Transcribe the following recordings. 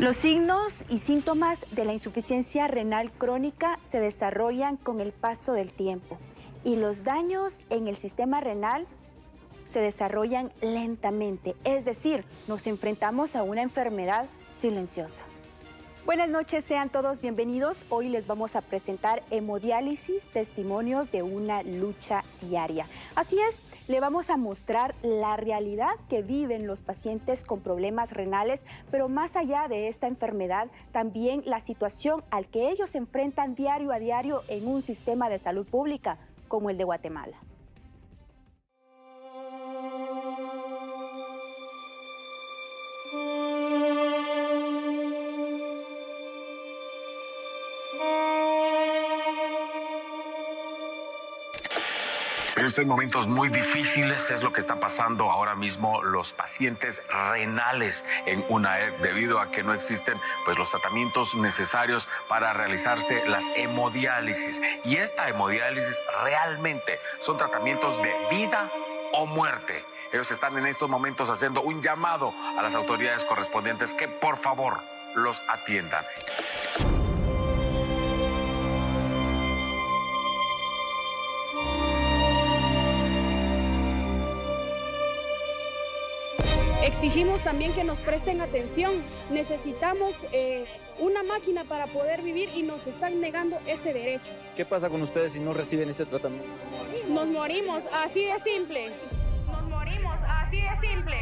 Los signos y síntomas de la insuficiencia renal crónica se desarrollan con el paso del tiempo y los daños en el sistema renal se desarrollan lentamente, es decir, nos enfrentamos a una enfermedad silenciosa. Buenas noches, sean todos bienvenidos. Hoy les vamos a presentar hemodiálisis, testimonios de una lucha diaria. Así es, le vamos a mostrar la realidad que viven los pacientes con problemas renales, pero más allá de esta enfermedad, también la situación al que ellos se enfrentan diario a diario en un sistema de salud pública como el de Guatemala. En estos momentos muy difíciles es lo que está pasando ahora mismo los pacientes renales en UNAERC debido a que no existen los tratamientos necesarios para realizarse las hemodiálisis. Y esta hemodiálisis realmente son tratamientos de vida o muerte. Ellos están en estos momentos haciendo un llamado a las autoridades correspondientes que por favor los atiendan. Exigimos también que nos presten atención. Necesitamos una máquina para poder vivir y nos están negando ese derecho. ¿Qué pasa con ustedes si no reciben este tratamiento? Nos morimos, así de simple. Nos morimos, así de simple.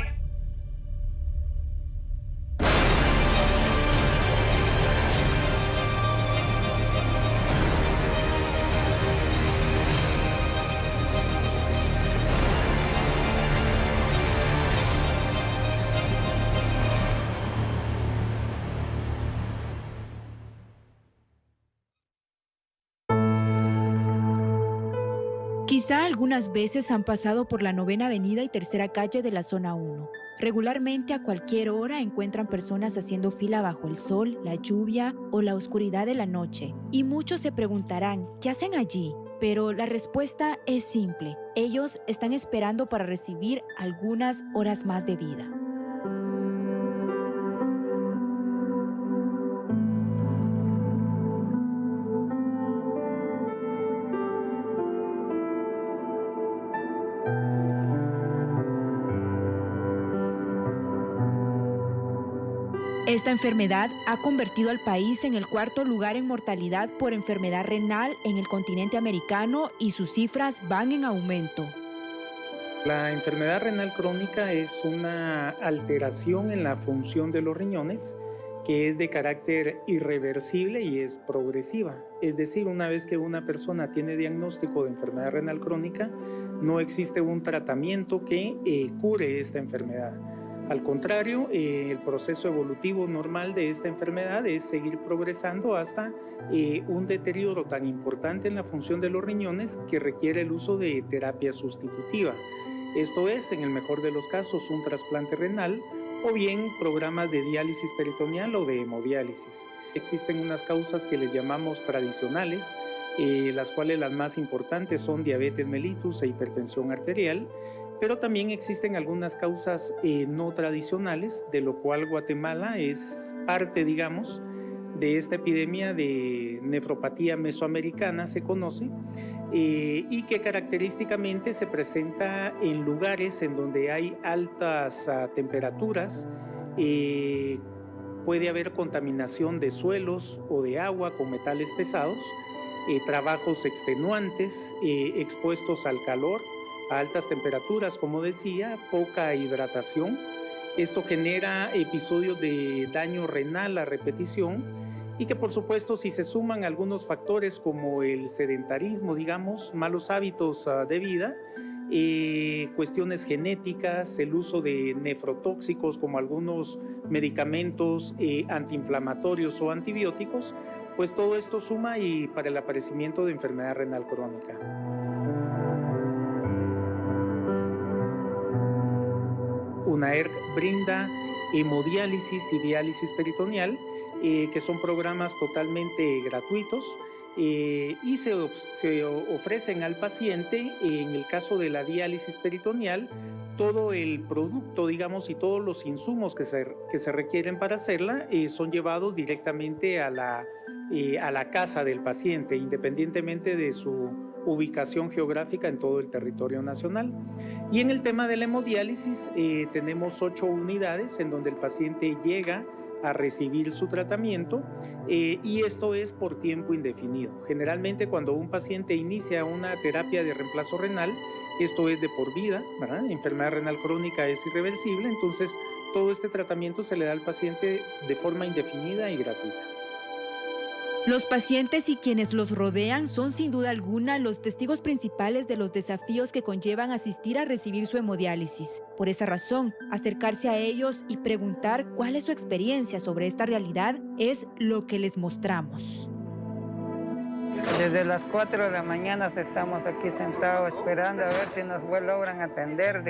Quizá algunas veces han pasado por la 9ª Avenida y 3ª Calle de la Zona 1. Regularmente a cualquier hora encuentran personas haciendo fila bajo el sol, la lluvia o la oscuridad de la noche. Y muchos se preguntarán, ¿qué hacen allí? Pero la respuesta es simple. Ellos están esperando para recibir algunas horas más de vida. Esta enfermedad ha convertido al país en el 4º lugar en mortalidad por enfermedad renal en el continente americano y sus cifras van en aumento. La enfermedad renal crónica es una alteración en la función de los riñones que es de carácter irreversible y es progresiva. Es decir, una vez que una persona tiene diagnóstico de enfermedad renal crónica, no existe un tratamiento que cure esta enfermedad. Al contrario, el proceso evolutivo normal de esta enfermedad es seguir progresando hasta un deterioro tan importante en la función de los riñones que requiere el uso de terapia sustitutiva. Esto es, en el mejor de los casos, un trasplante renal o bien programas de diálisis peritoneal o de hemodiálisis. Existen unas causas que les llamamos tradicionales, las cuales las más importantes son diabetes mellitus e hipertensión arterial, pero también existen algunas causas no tradicionales, de lo cual Guatemala es parte, digamos, de esta epidemia de nefropatía mesoamericana, se conoce, y que característicamente se presenta en lugares en donde hay altas temperaturas, puede haber contaminación de suelos o de agua con metales pesados, trabajos extenuantes, expuestos al calor, a altas temperaturas, como decía, poca hidratación. Esto genera episodios de daño renal a repetición y que por supuesto si se suman algunos factores como el sedentarismo, digamos, malos hábitos de vida, cuestiones genéticas, el uso de nefrotóxicos como algunos medicamentos antiinflamatorios o antibióticos, pues todo esto suma y para el aparecimiento de enfermedad renal crónica. UNAERC brinda hemodiálisis y diálisis peritoneal, que son programas totalmente gratuitos y se ofrecen al paciente, en el caso de la diálisis peritoneal, todo el producto, digamos, y todos los insumos que se requieren para hacerla son llevados directamente a la casa del paciente, independientemente de su ubicación geográfica en todo el territorio nacional. Y en el tema de la hemodiálisis tenemos 8 unidades en donde el paciente llega a recibir su tratamiento y esto es por tiempo indefinido. Generalmente cuando un paciente inicia una terapia de reemplazo renal, esto es de por vida, ¿verdad? Enfermedad renal crónica es irreversible, entonces todo este tratamiento se le da al paciente de forma indefinida y gratuita. Los pacientes y quienes los rodean son sin duda alguna los testigos principales de los desafíos que conllevan asistir a recibir su hemodiálisis. Por esa razón, acercarse a ellos y preguntar cuál es su experiencia sobre esta realidad es lo que les mostramos. Desde las 4 de la mañana estamos aquí sentados esperando a ver si nos logran atender,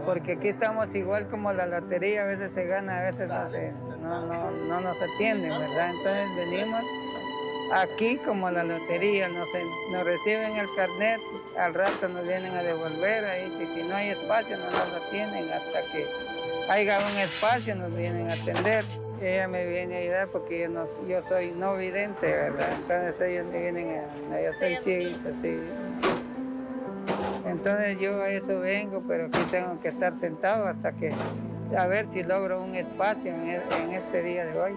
porque aquí estamos igual como la lotería, a veces se gana, a veces no nos atienden, ¿verdad? Entonces venimos aquí como la lotería, nos reciben el carnet, al rato nos vienen a devolver, ahí si no hay espacio no nos atienden, hasta que haya un espacio nos vienen a atender. Ella me viene a ayudar porque yo soy no vidente, ¿verdad? Entonces ellos me vienen yo soy ciego, sí. Entonces yo a eso vengo, pero aquí tengo que estar sentado hasta que, a ver si logro un espacio en este día de hoy.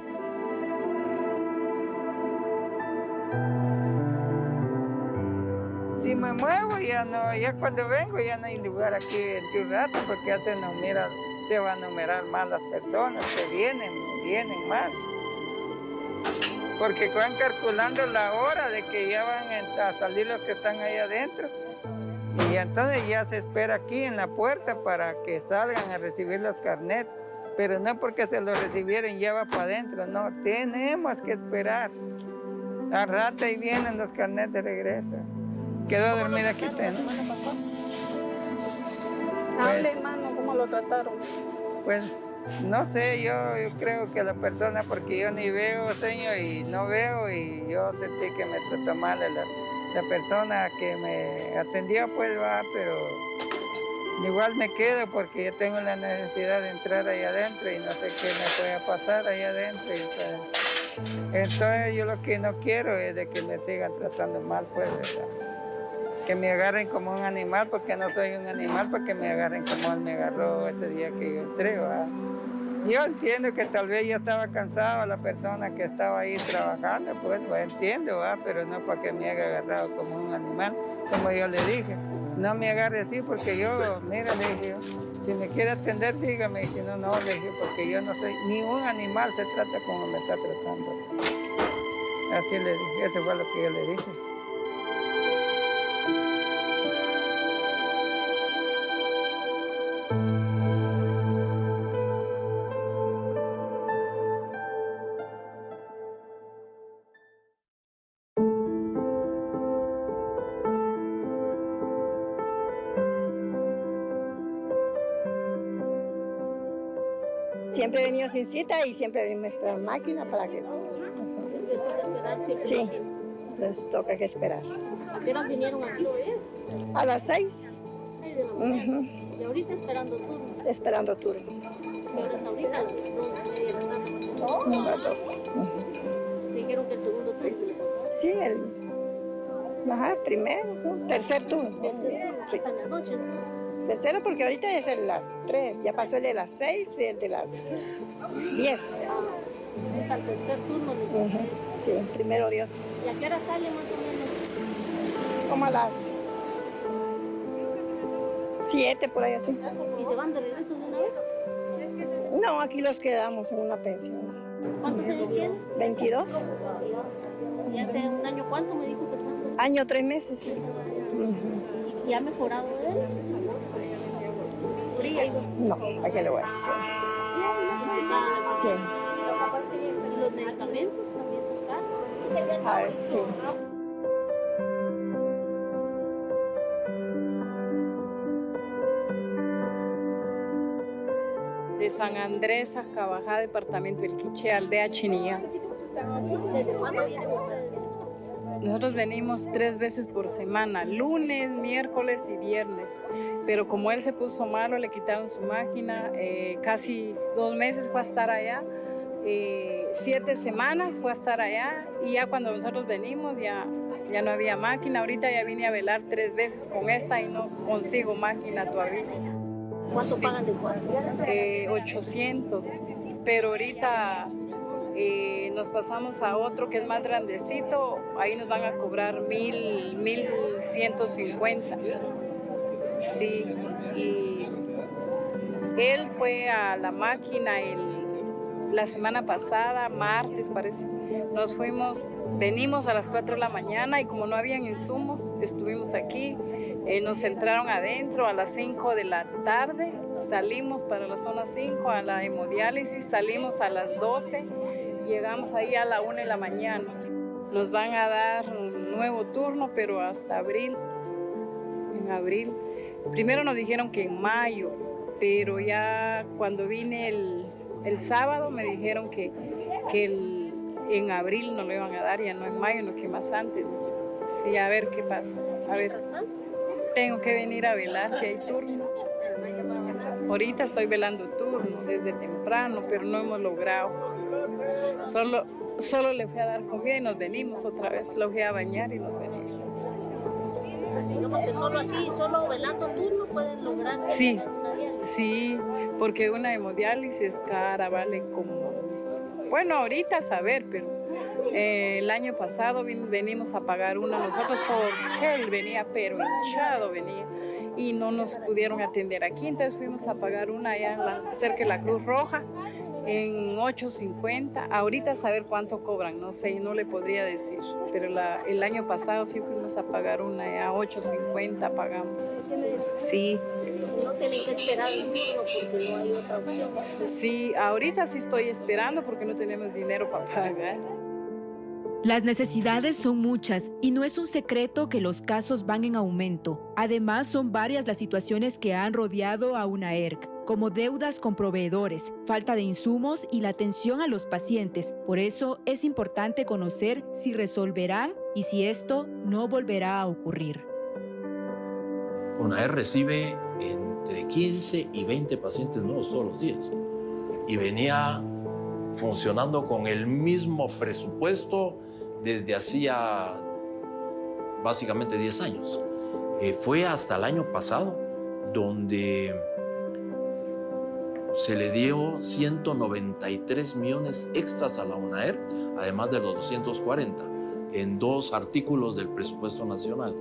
Si me muevo, ya cuando vengo ya no hay lugar aquí en un rato, porque ya se van a numerar más las personas que vienen más. Porque van calculando la hora de que ya van a salir los que están ahí adentro. Y entonces ya se espera aquí en la puerta para que salgan a recibir los carnets. Pero no porque se los recibieron ya va para adentro, no, tenemos que esperar. Al rato y vienen los carnets de regreso. Quedó a dormir aquí. Hable, hermano, ¿cómo lo trataron? Pues no sé, yo creo que la persona, porque yo ni veo, señor, y no veo, y yo sentí que me trató mal la persona que me atendió, pues va, pero igual me quedo porque yo tengo la necesidad de entrar ahí adentro y no sé qué me pueda pasar ahí adentro. Entonces yo lo que no quiero es de que me sigan tratando mal, pues, ¿verdad? Que me agarren como un animal, porque no soy un animal, porque me agarren como él me agarró ese día que yo entré, ¿verdad? Yo entiendo que tal vez yo estaba cansado, la persona que estaba ahí trabajando, pues entiendo, ¿verdad? Pero no para que me haya agarrado como un animal, como yo le dije. No me agarre así porque yo, mira, le dije yo, si me quiere atender, dígame, y si no, no, le dije, porque yo no soy, ni un animal se trata como me está tratando. Así le dije, eso fue lo que yo le dije. Siempre he venido sin cita y siempre venimos a esperar máquina para que... Sí, entonces toca que esperar. ¿A qué hora vinieron aquí? A las 6. 6 de la mañana. Y ahorita esperando turno. Esperando turno. ¿Qué horas ahorita? A las 2:30 de la tarde. Dijeron que el segundo turno. Sí, primero, tercer turno. Sí. Hasta en la noche. Tercero porque ahorita es el de las 3, ya pasó el de las 6 y el de las 10. Es al tercer turno. Sí, primero Dios. ¿Y a qué hora sale más o menos? Como a las 7 por ahí así. ¿Y se van de regreso de una vez? No, aquí los quedamos en una pensión. ¿Cuántos años tiene? 22. ¿Y hace un año cuánto me dijo que estaba? Año, 3 meses. ¿Y ha mejorado él? No, ¿a qué le voy a decir? Sí. ¿Y los medicamentos también son caros? A ver, sí. De San Andrés a Cabajá, departamento del Quiché, aldea Chinilla. ¿Desde cuándo vienen ustedes? Nosotros venimos 3 veces por semana, lunes, miércoles y viernes. Pero como él se puso malo, le quitaron su máquina. Casi 2 meses fue a estar allá. 7 semanas fue a estar allá. Y ya cuando nosotros venimos ya no había máquina. Ahorita ya vine a velar 3 veces con esta y no consigo máquina todavía. ¿Cuánto pagan de cuarto? 800. Pero ahorita nos pasamos a otro que es más grandecito, ahí nos van a cobrar 1,150. Sí, y él fue a la máquina la semana pasada, martes parece. Venimos a las 4 de la mañana y como no habían insumos, estuvimos aquí. Nos entraron adentro a las 5 de la tarde, salimos para la zona 5 a la hemodiálisis, salimos a las 12, llegamos ahí a la 1 de la mañana. Nos van a dar un nuevo turno, pero hasta abril, en abril. Primero nos dijeron que en mayo, pero ya cuando vine el sábado me dijeron que en abril no lo iban a dar, ya no en mayo, no que más antes. Sí, a ver qué pasa, a ver. Tengo que venir a velar si hay turno. Ahorita estoy velando turno desde temprano, pero no hemos logrado. Solo le fui a dar comida y nos venimos otra vez. Lo fui a bañar y nos venimos. Digamos que solo así, solo velando turno pueden lograr una diálisis. Sí, porque una hemodiálisis es cara, vale como... Bueno, ahorita a saber, pero... el año pasado venimos a pagar una nosotros porque él venía, pero hinchado venía y no nos pudieron atender aquí, entonces fuimos a pagar una allá cerca de la Cruz Roja en 8.50. Ahorita a saber cuánto cobran, no sé, no le podría decir, pero el año pasado sí fuimos a pagar una allá, 8.50 pagamos. Sí. No tienen que esperar el turno porque no hay otra opción. Sí, ahorita sí estoy esperando porque no tenemos dinero para pagar. Las necesidades son muchas y no es un secreto que los casos van en aumento. Además, son varias las situaciones que han rodeado a UNAERC, como deudas con proveedores, falta de insumos y la atención a los pacientes. Por eso es importante conocer si resolverán y si esto no volverá a ocurrir. UNAERC recibe entre 15 y 20 pacientes nuevos todos los días y venía funcionando con el mismo presupuesto desde hacía básicamente 10 años. Fue hasta el año pasado donde se le dio 193 millones extras a la UNAERC, además de los 240, en 2 artículos del presupuesto nacional,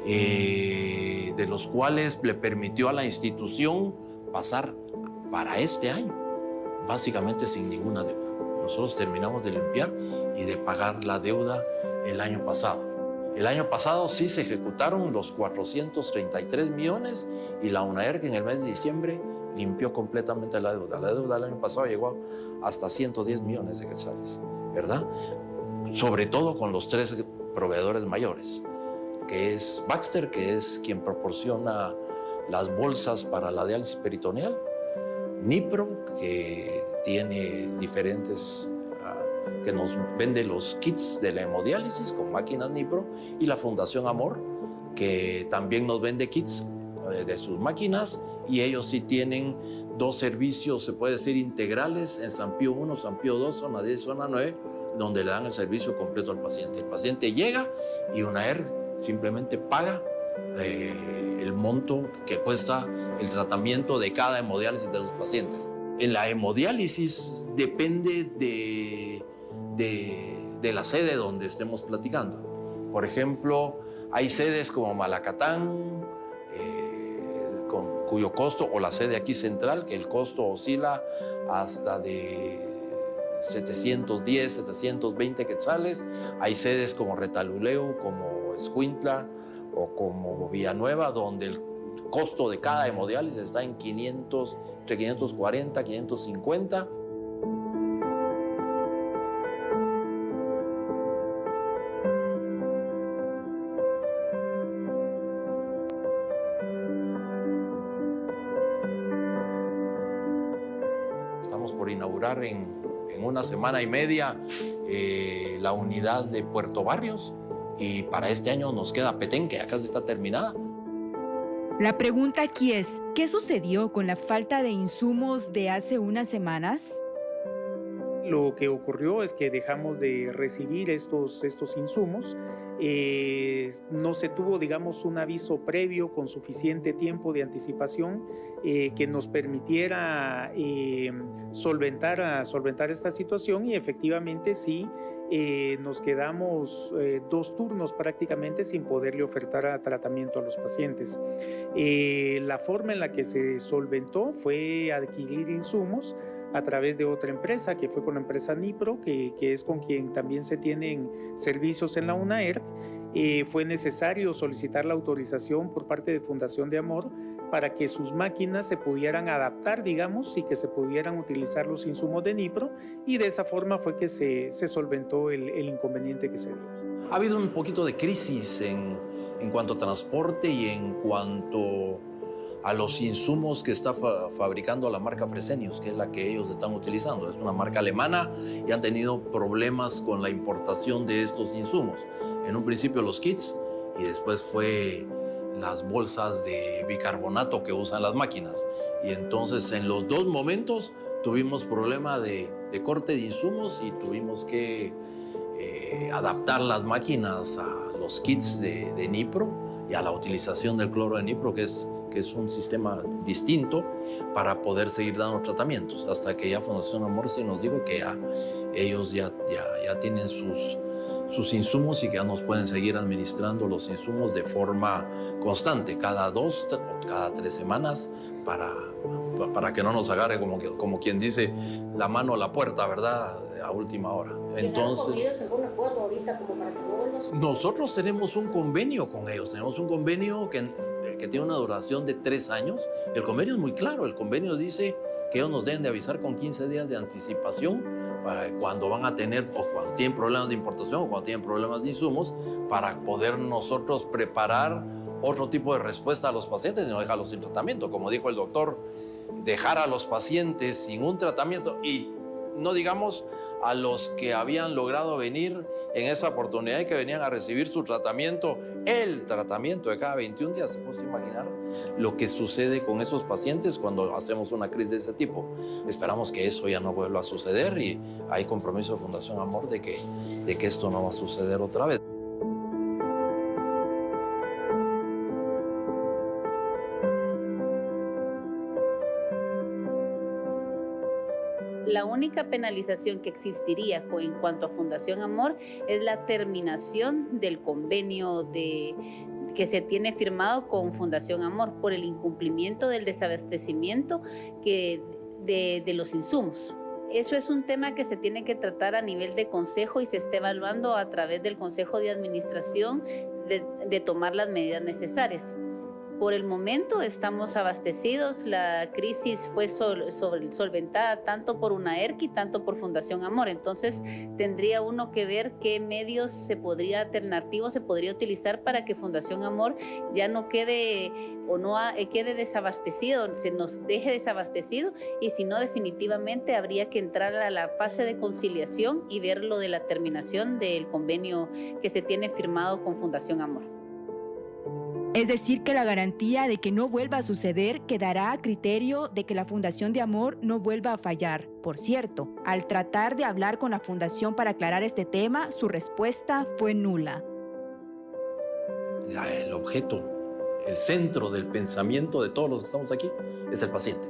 de los cuales le permitió a la institución pasar para este año, básicamente sin ninguna deuda. Nosotros terminamos de limpiar y de pagar la deuda el año pasado. El año pasado sí se ejecutaron los 433 millones y la UNAERC en el mes de diciembre limpió completamente la deuda. La deuda del año pasado llegó hasta 110 millones de quetzales, ¿verdad? Sobre todo con los 3 proveedores mayores, que es Baxter, que es quien proporciona las bolsas para la diálisis peritoneal, Nipro, que tiene diferentes, que nos vende los kits de la hemodiálisis con máquinas Nipro, y la Fundación Amor, que también nos vende kits de sus máquinas, y ellos sí tienen 2 servicios, se puede decir, integrales en San Pío 1, San Pío 2, zona 10, zona 9, donde le dan el servicio completo al paciente. El paciente llega y UNAERC simplemente paga el monto que cuesta el tratamiento de cada hemodiálisis de los pacientes. En la hemodiálisis depende de la sede donde estemos platicando. Por ejemplo, hay sedes como Malacatán, cuyo costo, o la sede aquí central, que el costo oscila hasta de 710, 720 quetzales. Hay sedes como Retaluleu, como Escuintla o como Villanueva, donde el costo de cada hemodiálisis está en 500, entre 540 y 550. Estamos por inaugurar en una semana y media la unidad de Puerto Barrios, y para este año nos queda Petén, que ya casi está terminada. La pregunta aquí es, ¿qué sucedió con la falta de insumos de hace unas semanas? Lo que ocurrió es que dejamos de recibir estos insumos. No se tuvo, digamos, un aviso previo con suficiente tiempo de anticipación que nos permitiera solventar esta situación, y efectivamente sí, nos quedamos 2 turnos prácticamente sin poderle ofertar tratamiento a los pacientes. La forma en la que se solventó fue adquirir insumos a través de otra empresa, que fue con la empresa Nipro, que es con quien también se tienen servicios en la UNAERC. Fue necesario solicitar la autorización por parte de Fundación de Amor para que sus máquinas se pudieran adaptar, digamos, y que se pudieran utilizar los insumos de Nipro, y de esa forma fue que se solventó el inconveniente que se dio. Ha habido un poquito de crisis en cuanto a transporte y en cuanto a los insumos que está fabricando la marca Fresenius, que es la que ellos están utilizando. Es una marca alemana y han tenido problemas con la importación de estos insumos. En un principio los kits y después fue las bolsas de bicarbonato que usan las máquinas. Y entonces en los 2 momentos tuvimos problema de corte de insumos y tuvimos que adaptar las máquinas a los kits de Nipro y a la utilización del cloro de Nipro, que es un sistema distinto para poder seguir dando tratamientos, hasta que ya Fundación Amor se nos dijo que ya ellos ya tienen sus insumos y que ya nos pueden seguir administrando los insumos de forma constante, cada 2 o cada 3 semanas, para que no nos agarre como quien dice la mano a la puerta, ¿verdad?, a última hora. Entonces, algún acuerdo ahorita como para que no vuelva a suceder? Nosotros tenemos un convenio con ellos, tenemos un convenio que tiene una duración de 3 años. El convenio es muy claro, el convenio dice que ellos nos deben de avisar con 15 días de anticipación cuando van a tener, o cuando tienen problemas de importación o cuando tienen problemas de insumos, para poder nosotros preparar otro tipo de respuesta a los pacientes y no dejarlos sin tratamiento. Como dijo el doctor, dejar a los pacientes sin un tratamiento, y no digamos a los que habían logrado venir en esa oportunidad y que venían a recibir su tratamiento, el tratamiento de cada 21 días. ¿Se puede imaginar lo que sucede con esos pacientes cuando hacemos una crisis de ese tipo? Esperamos que eso ya no vuelva a suceder, y hay compromiso de Fundación Amor de que esto no va a suceder otra vez. La única penalización que existiría en cuanto a Fundación Amor es la terminación del convenio que se tiene firmado con Fundación Amor por el incumplimiento del desabastecimiento de los insumos. Eso es un tema que se tiene que tratar a nivel de consejo y se está evaluando a través del Consejo de Administración de tomar las medidas necesarias. Por el momento estamos abastecidos, la crisis fue solventada tanto por UNAERC y tanto por Fundación Amor, entonces tendría uno que ver qué medios alternativos se podría utilizar para que Fundación Amor ya no quede o no quede desabastecido, se nos deje desabastecido, y si no, definitivamente habría que entrar a la fase de conciliación y ver lo de la terminación del convenio que se tiene firmado con Fundación Amor. Es decir, que la garantía de que no vuelva a suceder quedará a criterio de que la Fundación de Amor no vuelva a fallar. Por cierto, al tratar de hablar con la Fundación para aclarar este tema, su respuesta fue nula. El objeto, el centro del pensamiento de todos los que estamos aquí es el paciente,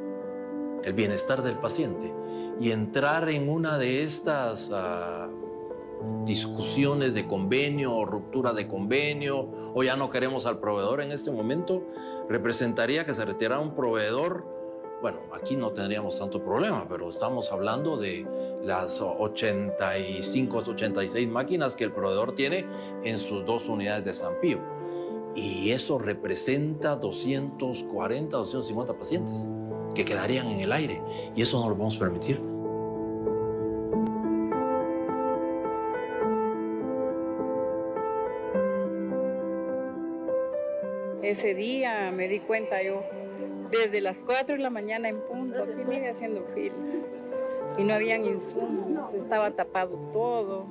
el bienestar del paciente. Y entrar en una de estas discusiones de convenio o ruptura de convenio, o ya no queremos al proveedor en este momento, representaría que se retirara un proveedor. Bueno, aquí no tendríamos tanto problema, pero estamos hablando de las 85, 86 máquinas que el proveedor tiene en sus 2 unidades de San Pío. Y eso representa 240, 250 pacientes que quedarían en el aire, y eso no lo podemos permitir. Ese día me di cuenta yo, desde las 4 de la mañana en punto, aquí vine haciendo fila. Y no habían insumos, estaba tapado todo.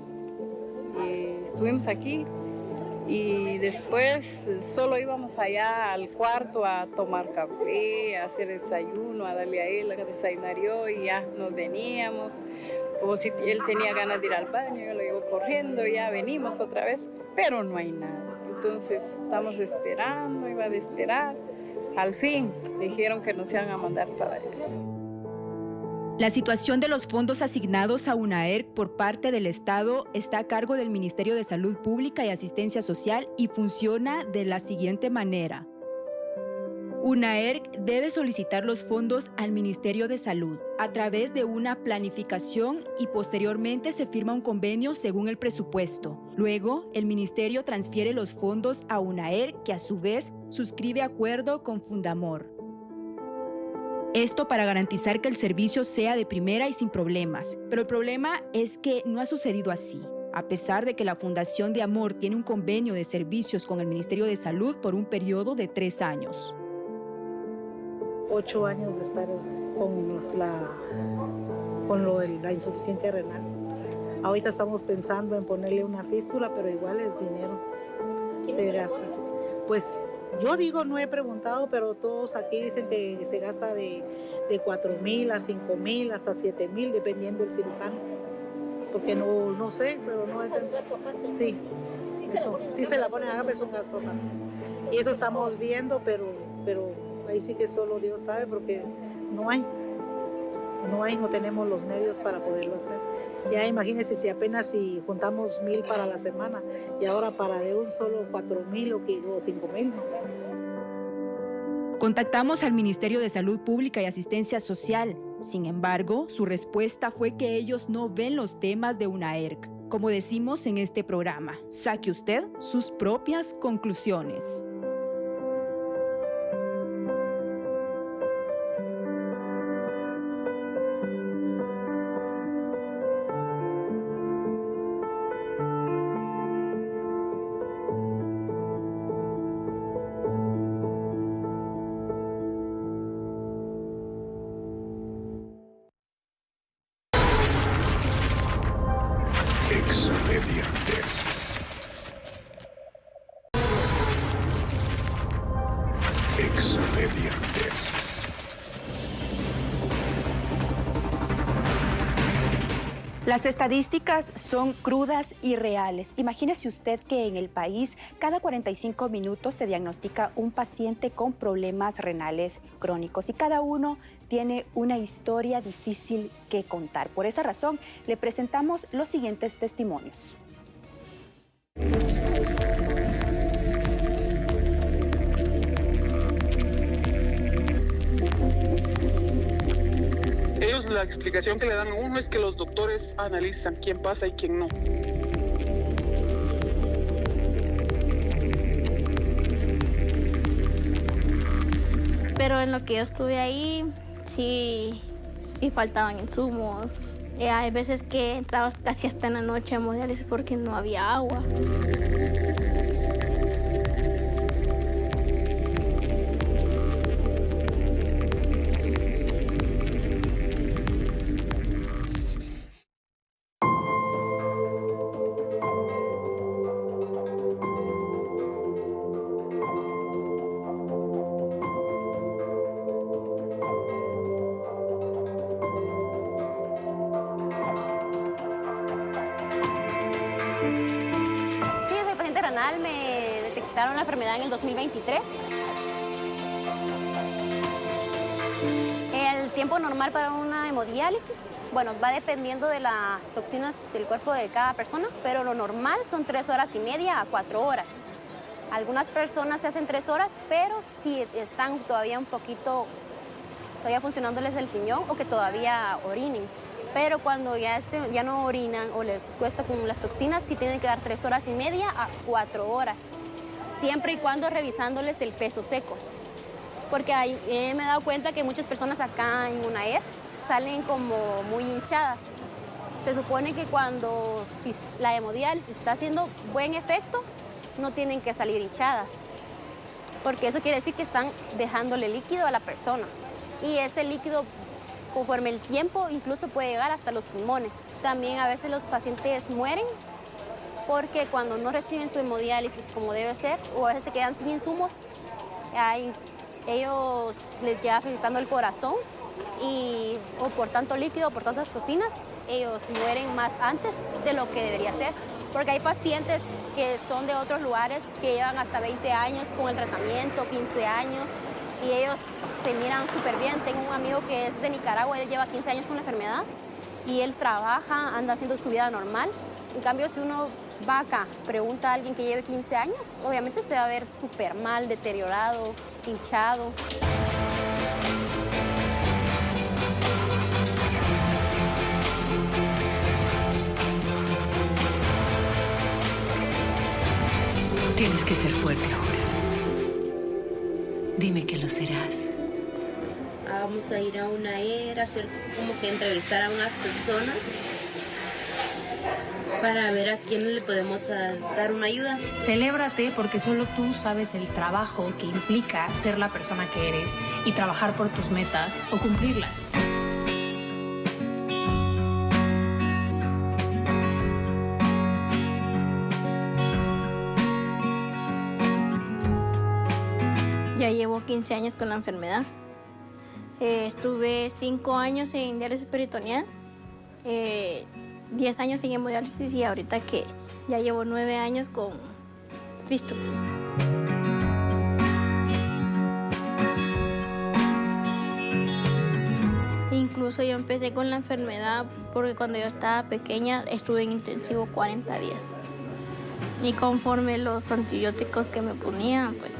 Y estuvimos aquí Y después solo íbamos allá al cuarto a tomar café, a hacer desayuno, a darle a él a desayunar yo y ya nos veníamos. O si él tenía ganas de ir al baño, yo lo llevo corriendo, ya venimos otra vez, pero no hay nada. Entonces estamos esperando, iba a esperar. Al fin dijeron que nos iban a mandar para allá. La situación de los fondos asignados a UNAERC por parte del Estado está a cargo del Ministerio de Salud Pública y Asistencia Social y funciona de la siguiente manera. UNAERC debe solicitar los fondos al Ministerio de Salud a través de una planificación y posteriormente se firma un convenio según el presupuesto. Luego, el Ministerio transfiere los fondos a UNAERC, que a su vez suscribe acuerdo con Fundamor. Esto para garantizar que el servicio sea de primera y sin problemas. Pero el problema es que no ha sucedido así. A pesar de que la Fundación de Amor tiene un convenio de servicios con el Ministerio de Salud por un periodo de 3 años. 8 años de estar con lo de la insuficiencia renal. Ahorita estamos pensando en ponerle una fístula, pero igual es dinero. Se gasta. Pues yo digo, no he preguntado, pero todos aquí dicen que se gasta de 4,000 a 5,000 hasta 7,000, dependiendo del cirujano. Porque no sé, pero no es... Sí, eso, sí se la ponen acá, pero es un gasto aparte. Y eso estamos viendo, pero ahí sí que solo Dios sabe, porque no tenemos los medios para poderlo hacer. Ya imagínense si juntamos 1,000 para la semana y ahora para de un solo 4,000 o 5,000. Contactamos al Ministerio de Salud Pública y Asistencia Social. Sin embargo, su respuesta fue que ellos no ven los temas de UNAERC. Como decimos en este programa, saque usted sus propias conclusiones. Las estadísticas son crudas y reales. Imagínese usted que en el país cada 45 minutos se diagnostica un paciente con problemas renales crónicos y cada uno tiene una historia difícil que contar. Por esa razón, le presentamos los siguientes testimonios. Ellos, la explicación que le dan a uno es que los doctores analizan quién pasa y quién no. Pero en lo que yo estuve ahí, sí faltaban insumos. Hay veces que entraba casi hasta en la noche a hemodiálisis porque no había agua. Me detectaron la enfermedad en el 2023. El tiempo normal para una hemodiálisis, bueno, va dependiendo de las toxinas del cuerpo de cada persona, pero lo normal son 3 horas y media a 4 horas. Algunas personas se hacen 3 horas, pero si están todavía funcionándoles el riñón o que todavía orinen. Pero cuando ya no orinan o les cuesta con las toxinas, sí tienen que dar 3 horas y media a 4 horas, siempre y cuando revisándoles el peso seco. Porque me he dado cuenta que muchas personas acá en UNAERC salen como muy hinchadas. Se supone que si la hemodiálisis está haciendo buen efecto, no tienen que salir hinchadas, porque eso quiere decir que están dejándole líquido a la persona. Y ese líquido, conforme el tiempo, incluso puede llegar hasta los pulmones. También a veces los pacientes mueren porque cuando no reciben su hemodiálisis como debe ser, o a veces se quedan sin insumos, ellos les llega afectando el corazón y o por tanto líquido, por tantas toxinas, ellos mueren más antes de lo que debería ser. Porque hay pacientes que son de otros lugares que llevan hasta 20 años con el tratamiento, 15 años, y ellos se miran súper bien. Tengo un amigo que es de Nicaragua, él lleva 15 años con la enfermedad y él trabaja, anda haciendo su vida normal. En cambio, si uno va acá, pregunta a alguien que lleve 15 años, obviamente se va a ver súper mal, deteriorado, hinchado. Tienes que ser fuerte ahora. Dime que lo serás. Vamos a ir a una era, hacer como que entrevistar a unas personas para ver a quién le podemos dar una ayuda. Celébrate porque solo tú sabes el trabajo que implica ser la persona que eres y trabajar por tus metas o cumplirlas. Ya llevo 15 años con la enfermedad. Estuve 5 años en diálisis peritoneal, 10 años en hemodiálisis y ahorita que ya llevo 9 años con fístula. Incluso yo empecé con la enfermedad porque cuando yo estaba pequeña estuve en intensivo 40 días. Y conforme los antibióticos que me ponían, pues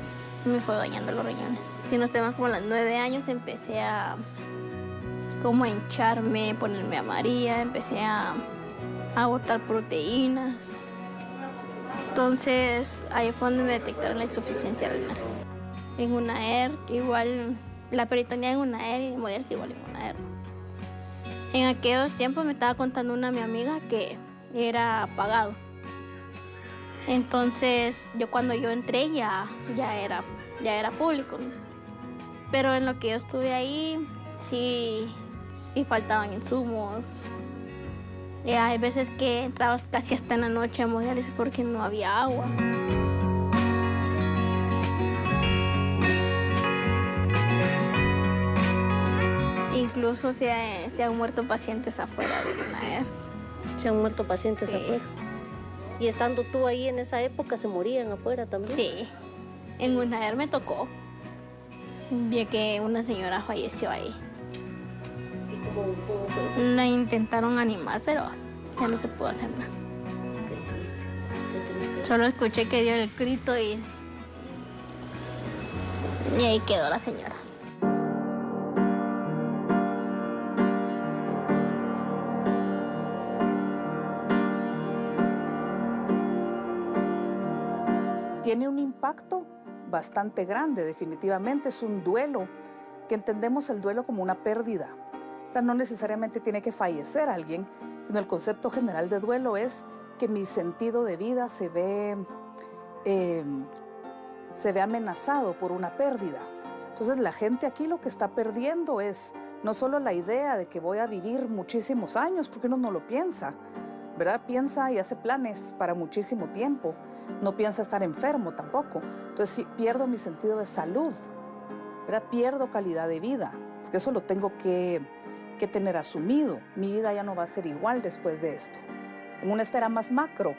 me fue dañando los riñones. Si nos tenemos como a los 9 años empecé a como a hincharme, ponerme amarilla, empecé a botar proteínas. Entonces ahí fue donde me detectaron la insuficiencia renal. En una ER, igual la peritonía en una ER y la hemodiálisis igual en una ER. En aquellos tiempos me estaba contando mi amiga que era pagado. Entonces, cuando yo entré ya era público. Pero en lo que yo estuve ahí, sí faltaban insumos. Hay veces que entraba casi hasta en la noche a hemodiálisis porque no había agua. Incluso se han muerto pacientes afuera de una ER. Se han muerto pacientes afuera. ¿Y estando tú ahí en esa época se morían afuera también? Sí, en una ER me tocó. Vi que una señora falleció ahí. ¿Y cómo fue eso? La intentaron animar, pero ya no se pudo hacer nada. Qué triste. Solo escuché que dio el grito y ahí quedó la señora. Tiene un impacto bastante grande, definitivamente. Es un duelo, que entendemos el duelo como una pérdida. No necesariamente tiene que fallecer alguien, sino el concepto general de duelo es que mi sentido de vida se ve amenazado por una pérdida. Entonces la gente aquí lo que está perdiendo es no solo la idea de que voy a vivir muchísimos años, porque uno no lo piensa, ¿verdad? Piensa y hace planes para muchísimo tiempo. No piensa estar enfermo tampoco. Entonces, si pierdo mi sentido de salud, ¿verdad? Pierdo calidad de vida, porque eso lo tengo que tener asumido. Mi vida ya no va a ser igual después de esto. En una esfera más macro,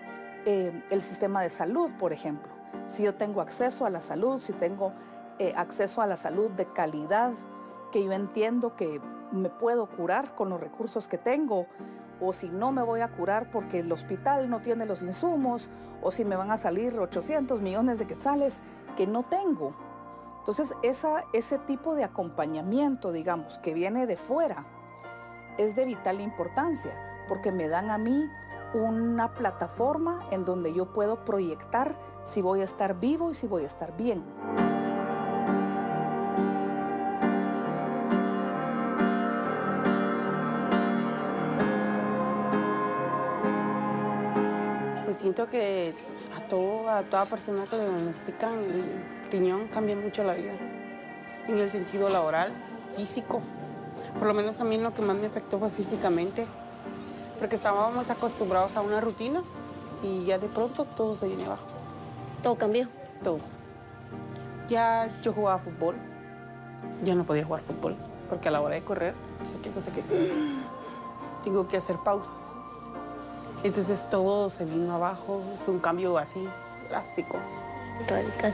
el sistema de salud, por ejemplo. Si yo tengo acceso a la salud, si tengo acceso a la salud de calidad, que yo entiendo que me puedo curar con los recursos que tengo, o si no me voy a curar porque el hospital no tiene los insumos, o si me van a salir 800 millones de quetzales que no tengo. Entonces, ese tipo de acompañamiento, digamos, que viene de fuera, es de vital importancia, porque me dan a mí una plataforma en donde yo puedo proyectar si voy a estar vivo y si voy a estar bien. Pues siento que a toda persona que le diagnostican el riñón cambia mucho la vida, en el sentido laboral, físico. Por lo menos a mí lo que más me afectó fue físicamente, porque estábamos acostumbrados a una rutina y ya de pronto todo se viene abajo. ¿Todo cambió? Todo. Ya yo jugaba fútbol, ya no podía jugar fútbol, porque a la hora de correr, no sé qué, tengo que hacer pausas. Entonces todo se vino abajo, fue un cambio así, drástico. Radical.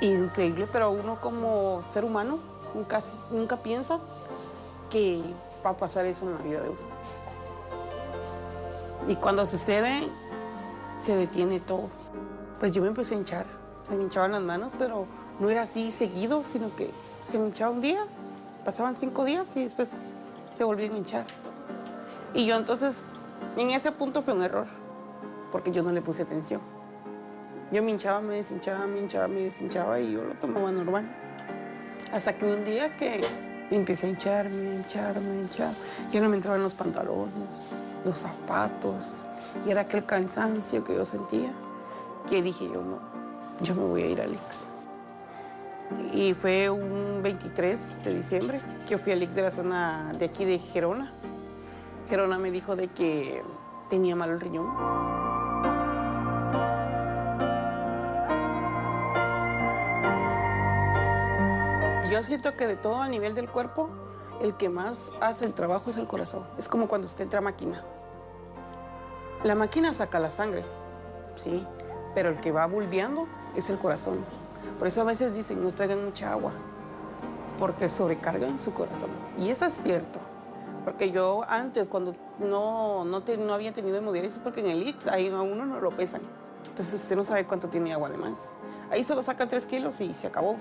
Increíble, pero uno como ser humano nunca piensa que va a pasar eso en la vida de uno. Y cuando sucede, se detiene todo. Pues yo me empecé a hinchar, se me hinchaban las manos, pero no era así seguido, sino que se me hinchaba un día, pasaban 5 días y después se volvían a hinchar. Y yo entonces, en ese punto fue un error, porque yo no le puse atención. Yo me hinchaba, me deshinchaba, me hinchaba, me deshinchaba y yo lo tomaba normal. Hasta que un día que empecé a hincharme. Ya no me entraban los pantalones, los zapatos. Y era aquel cansancio que yo sentía, que dije yo, no, yo me voy a ir al ICS. Y fue un 23 de diciembre que fui al ICS de la zona de aquí de Gerona. Gerona me dijo de que tenía mal el riñón. Yo siento que de todo a nivel del cuerpo, el que más hace el trabajo es el corazón. Es como cuando usted entra a máquina. La máquina saca la sangre, sí, pero el que va bulbeando es el corazón. Por eso a veces dicen, no traigan mucha agua, porque sobrecargan su corazón. Y eso es cierto, porque yo antes, cuando no había tenido hemodiálisis, porque en el ICS ahí a uno no lo pesan. Entonces usted no sabe cuánto tiene agua de más. Ahí solo sacan 3 kilos y se acabó.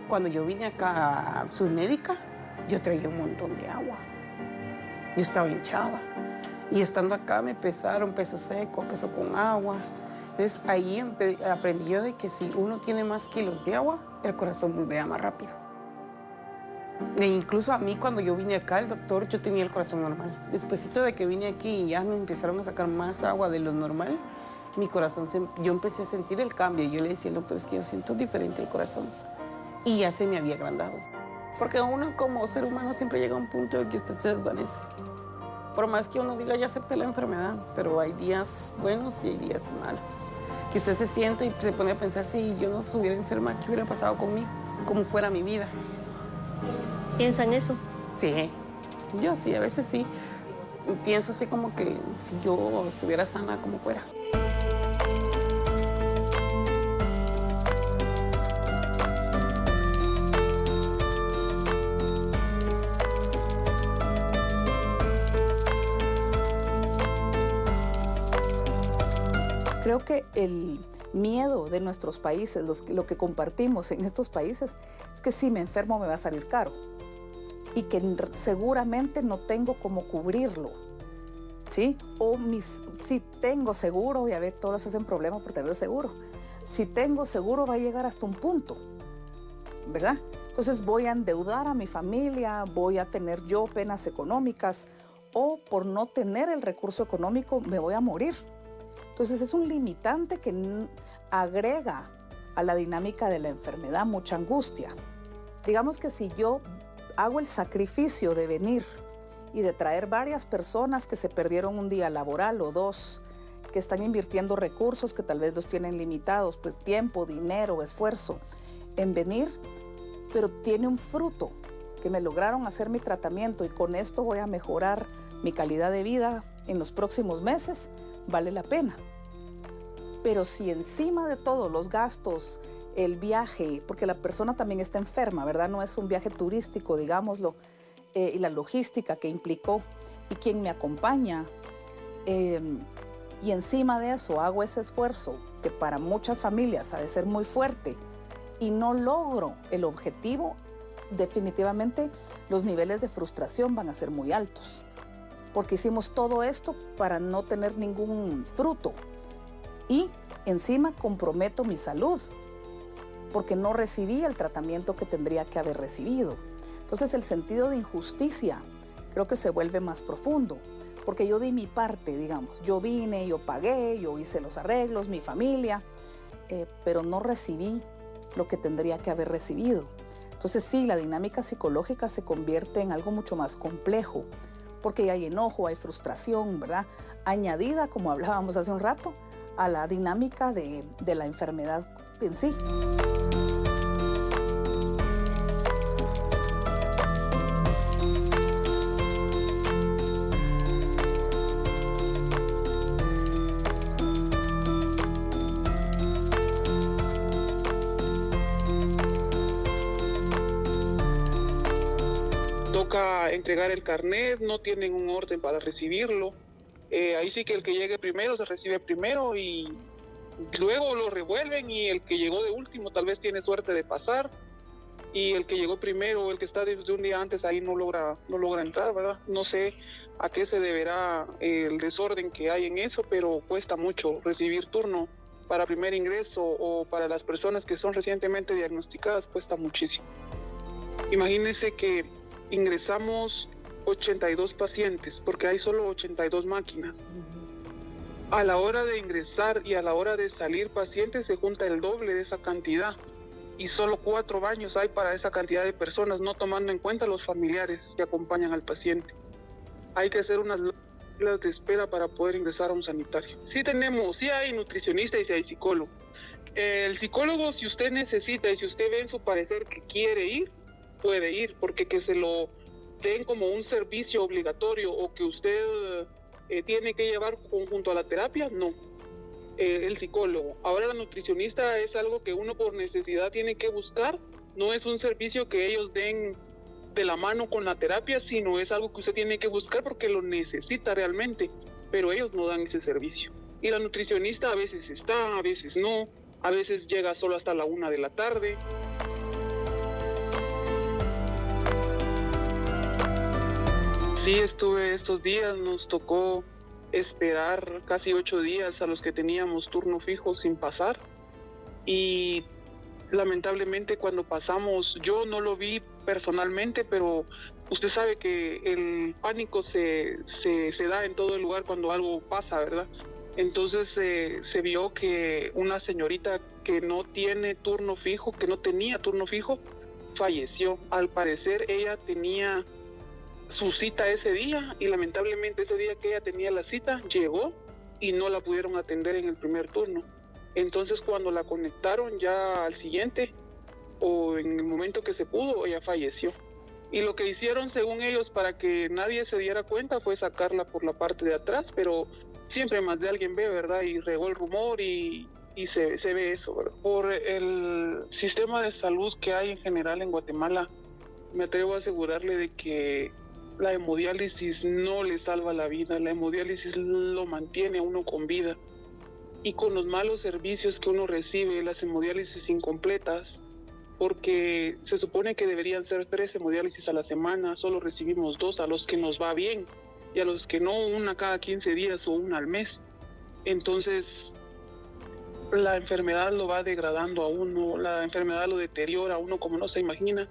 Cuando yo vine acá a Sudmédica, yo traía un montón de agua. Yo estaba hinchada. Y estando acá me pesaron peso seco, peso con agua. Entonces ahí aprendí yo de que si uno tiene más kilos de agua, el corazón bombea más rápido. E incluso a mí cuando yo vine acá, el doctor, yo tenía el corazón normal. Despuésito de que vine aquí y ya me empezaron a sacar más agua de lo normal, mi corazón, yo empecé a sentir el cambio. Yo le decía al doctor, es que yo siento diferente el corazón. Y ya se me había agrandado. Porque uno como ser humano siempre llega a un punto de que usted se desvanece. Por más que uno diga, ya acepté la enfermedad, pero hay días buenos y hay días malos. Que usted se siente y se pone a pensar, si yo no estuviera enferma, ¿qué hubiera pasado conmigo? ¿Cómo fuera mi vida? ¿Piensa en eso? Sí, yo sí, a veces sí. Pienso así como que si yo estuviera sana, ¿cómo fuera? Creo que el miedo de nuestros países, lo que compartimos en estos países, es que si me enfermo me va a salir caro y que seguramente no tengo cómo cubrirlo, ¿sí? O si tengo seguro, ya ve, todos hacen problemas por tener seguro. Si tengo seguro va a llegar hasta un punto, ¿verdad? Entonces voy a endeudar a mi familia, voy a tener yo penas económicas o por no tener el recurso económico me voy a morir. Entonces es un limitante que agrega a la dinámica de la enfermedad mucha angustia. Digamos que si yo hago el sacrificio de venir y de traer varias personas que se perdieron un día laboral o 2, que están invirtiendo recursos que tal vez los tienen limitados, pues tiempo, dinero, esfuerzo, en venir, pero tiene un fruto, que me lograron hacer mi tratamiento y con esto voy a mejorar mi calidad de vida en los próximos meses, vale la pena. Pero si encima de todos los gastos, el viaje, porque la persona también está enferma, ¿verdad? No es un viaje turístico, digámoslo, y la logística que implicó y quien me acompaña, y encima de eso hago ese esfuerzo que para muchas familias ha de ser muy fuerte y no logro el objetivo, definitivamente los niveles de frustración van a ser muy altos. Porque hicimos todo esto para no tener ningún fruto. Y encima comprometo mi salud, porque no recibí el tratamiento que tendría que haber recibido. Entonces el sentido de injusticia creo que se vuelve más profundo, porque yo di mi parte, digamos. Yo vine, yo pagué, yo hice los arreglos, mi familia, pero no recibí lo que tendría que haber recibido. Entonces sí, la dinámica psicológica se convierte en algo mucho más complejo, porque hay enojo, hay frustración, ¿verdad? Añadida, como hablábamos hace un rato, a la dinámica de la enfermedad en sí. Toca entregar el carnet, no tienen un orden para recibirlo. Ahí sí que el que llegue primero se recibe primero y luego lo revuelven y el que llegó de último tal vez tiene suerte de pasar y el que llegó primero, el que está desde un día antes ahí no logra entrar, ¿verdad? No sé a qué se deberá el desorden que hay en eso, pero cuesta mucho recibir turno para primer ingreso o para las personas que son recientemente diagnosticadas, cuesta muchísimo. Imagínense que ingresamos 82 pacientes, porque hay solo 82 máquinas. A la hora de ingresar y a la hora de salir pacientes se junta el doble de esa cantidad y solo 4 baños hay para esa cantidad de personas, no tomando en cuenta los familiares que acompañan al paciente. Hay que hacer unas filas de espera para poder ingresar a un sanitario. Sí hay nutricionista y sí hay psicólogo. El psicólogo, si usted necesita y si usted ve en su parecer que quiere ir, puede ir, porque que se lo den como un servicio obligatorio o que usted tiene que llevar junto a la terapia, no. El psicólogo. Ahora la nutricionista es algo que uno por necesidad tiene que buscar, no es un servicio que ellos den de la mano con la terapia, sino es algo que usted tiene que buscar porque lo necesita realmente, pero ellos no dan ese servicio. Y la nutricionista a veces está, a veces no, a veces llega solo hasta la 1 de la tarde. Sí, estuve estos días, nos tocó esperar casi 8 días a los que teníamos turno fijo sin pasar y lamentablemente cuando pasamos, yo no lo vi personalmente, pero usted sabe que el pánico se da en todo el lugar cuando algo pasa, ¿verdad? Entonces se vio que una señorita que no tiene turno fijo, que no tenía turno fijo, falleció. Al parecer ella tenía su cita ese día y lamentablemente ese día que ella tenía la cita llegó y no la pudieron atender en el primer turno. Entonces cuando la conectaron ya al siguiente o en el momento que se pudo, ella falleció. Y lo que hicieron según ellos para que nadie se diera cuenta fue sacarla por la parte de atrás, pero siempre más de alguien ve, ¿verdad? Y regó el rumor y se ve eso, ¿verdad? Por el sistema de salud que hay en general en Guatemala, me atrevo a asegurarle de que la hemodiálisis no le salva la vida, la hemodiálisis lo mantiene a uno con vida. Y con los malos servicios que uno recibe, las hemodiálisis incompletas, porque se supone que deberían ser 3 hemodiálisis a la semana, solo recibimos 2 a los que nos va bien, y a los que no, 1 cada 15 días o 1 al mes. Entonces, la enfermedad lo va degradando a uno, la enfermedad lo deteriora a uno como no se imagina,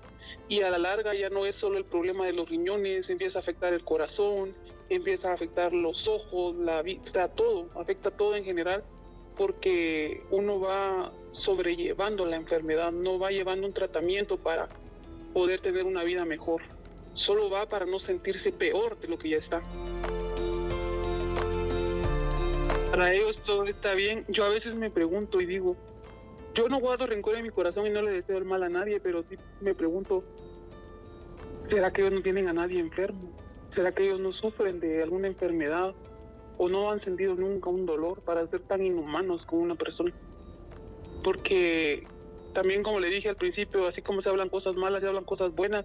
y a la larga ya no es solo el problema de los riñones, empieza a afectar el corazón, empieza a afectar los ojos, la vista, todo, afecta todo en general, porque uno va sobrellevando la enfermedad, no va llevando un tratamiento para poder tener una vida mejor, solo va para no sentirse peor de lo que ya está. Para ellos todo está bien. Yo a veces me pregunto y digo, yo no guardo rencor en mi corazón y no le deseo el mal a nadie, pero sí me pregunto, ¿será que ellos no tienen a nadie enfermo? ¿Será que ellos no sufren de alguna enfermedad o no han sentido nunca un dolor para ser tan inhumanos con una persona? Porque también, como le dije al principio, así como se hablan cosas malas, se hablan cosas buenas.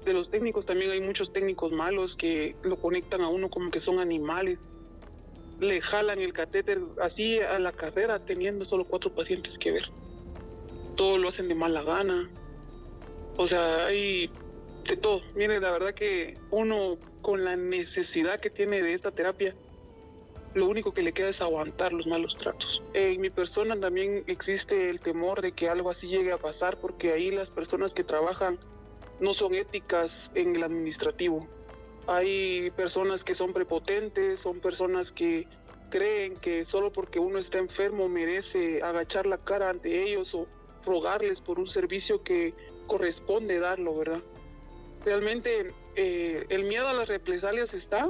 De los técnicos también hay muchos técnicos malos que lo conectan a uno como que son animales. Le jalan el catéter así a la carrera teniendo solo 4 pacientes que ver. Todo lo hacen de mala gana. O sea, hay de todo. Mire, la verdad que uno con la necesidad que tiene de esta terapia, lo único que le queda es aguantar los malos tratos. En mi persona también existe el temor de que algo así llegue a pasar, porque ahí las personas que trabajan no son éticas en el administrativo. Hay personas que son prepotentes, son personas que creen que solo porque uno está enfermo merece agachar la cara ante ellos o rogarles por un servicio que corresponde darlo, ¿verdad? Realmente el miedo a las represalias está,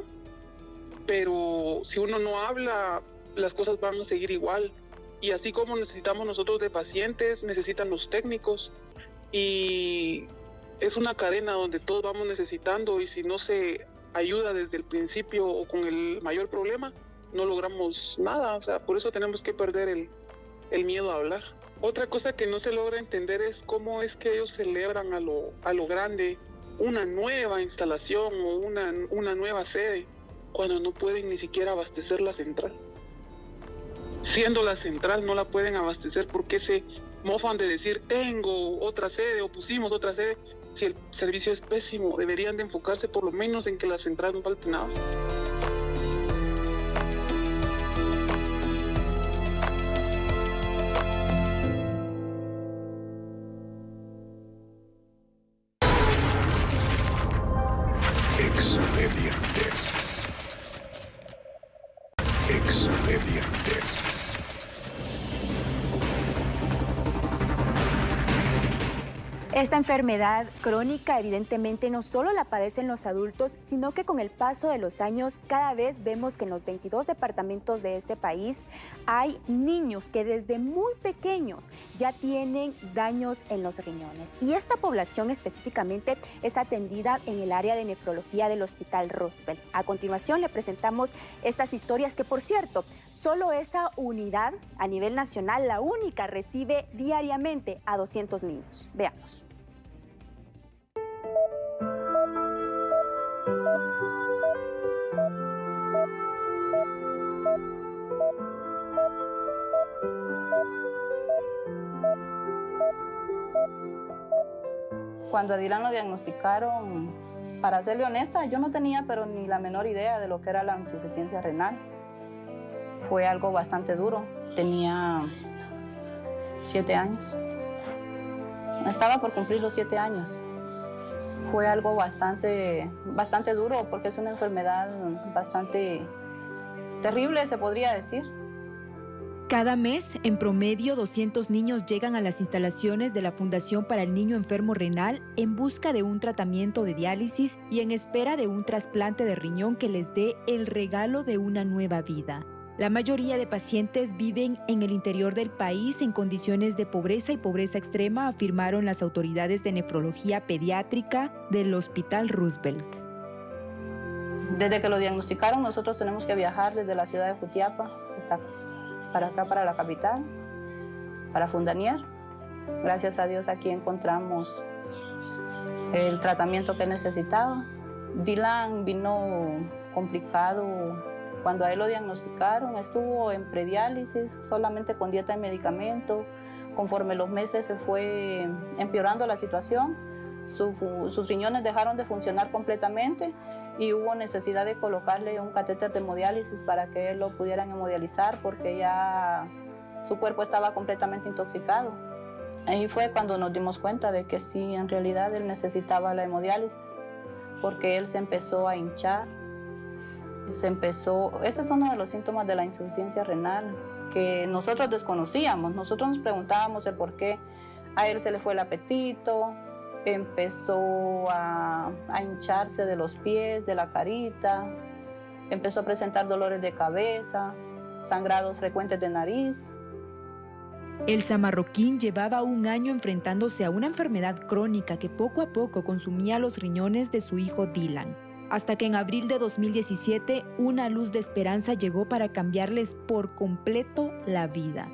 pero si uno no habla, las cosas van a seguir igual. Y así como necesitamos nosotros de pacientes, necesitan los técnicos. Y es una cadena donde todos vamos necesitando, y si no se ayuda desde el principio o con el mayor problema, no logramos nada. O sea, por eso tenemos que perder el miedo a hablar. Otra cosa que no se logra entender es cómo es que ellos celebran a lo grande una nueva instalación o una nueva sede cuando no pueden ni siquiera abastecer la central. Siendo la central no la pueden abastecer, porque se mofan de decir tengo otra sede o pusimos otra sede. Si el servicio es pésimo, deberían de enfocarse por lo menos en que la central no falte nada. Expedientes. Esta enfermedad crónica evidentemente no solo la padecen los adultos, sino que con el paso de los años cada vez vemos que en los 22 departamentos de este país hay niños que desde muy pequeños ya tienen daños en los riñones. Y esta población específicamente es atendida en el área de nefrología del Hospital Roosevelt. A continuación le presentamos estas historias que, por cierto, solo esa unidad a nivel nacional, la única, recibe diariamente a 200 niños. Veamos. Cuando a Dylan lo diagnosticaron, para serle honesta, yo no tenía pero ni la menor idea de lo que era la insuficiencia renal. Fue algo bastante duro. Tenía 7 años. Estaba por cumplir los 7 años. Fue algo bastante duro, porque es una enfermedad bastante terrible, se podría decir. Cada mes, en promedio, 200 niños llegan a las instalaciones de la Fundación para el Niño Enfermo Renal en busca de un tratamiento de diálisis y en espera de un trasplante de riñón que les dé el regalo de una nueva vida. La mayoría de pacientes viven en el interior del país en condiciones de pobreza y pobreza extrema, afirmaron las autoridades de nefrología pediátrica del Hospital Roosevelt. Desde que lo diagnosticaron, nosotros tenemos que viajar desde la ciudad de Jutiapa hasta para acá, para la capital, para Fundaniar. Gracias a Dios aquí encontramos el tratamiento que necesitaba. Dylan vino complicado. Cuando a él lo diagnosticaron, estuvo en prediálisis, solamente con dieta y medicamento. Conforme los meses se fue empeorando la situación, sus riñones dejaron de funcionar completamente y hubo necesidad de colocarle un catéter de hemodiálisis para que él lo pudieran hemodializar, porque ya su cuerpo estaba completamente intoxicado. Ahí fue cuando nos dimos cuenta de que sí, en realidad él necesitaba la hemodiálisis, porque él se empezó a hinchar. Ese es uno de los síntomas de la insuficiencia renal que nosotros desconocíamos. Nosotros nos preguntábamos el por qué. A él se le fue el apetito, empezó a hincharse de los pies, de la carita, empezó a presentar dolores de cabeza, sangrados frecuentes de nariz. Elsa Marroquín llevaba 1 año enfrentándose a una enfermedad crónica que poco a poco consumía los riñones de su hijo Dylan, hasta que en abril de 2017 una luz de esperanza llegó para cambiarles por completo la vida.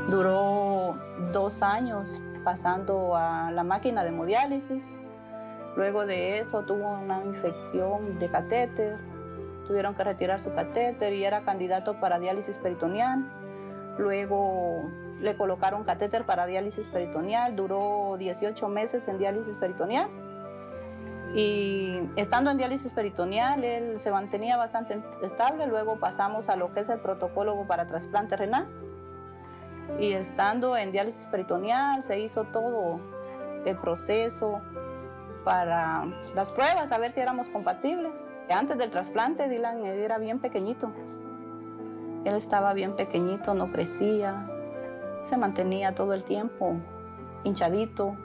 Duró 2 años pasando a la máquina de hemodiálisis. Luego de eso tuvo una infección de catéter, tuvieron que retirar su catéter y era candidato para diálisis peritoneal. Luego le colocaron catéter para diálisis peritoneal, duró 18 meses en diálisis peritoneal. Y estando en diálisis peritoneal, él se mantenía bastante estable. Luego pasamos a lo que es el protocolo para trasplante renal. Y estando en diálisis peritoneal, se hizo todo el proceso para las pruebas, a ver si éramos compatibles. Antes del trasplante, Dylan era bien pequeñito. Él estaba bien pequeñito, no crecía, se mantenía todo el tiempo hinchadito.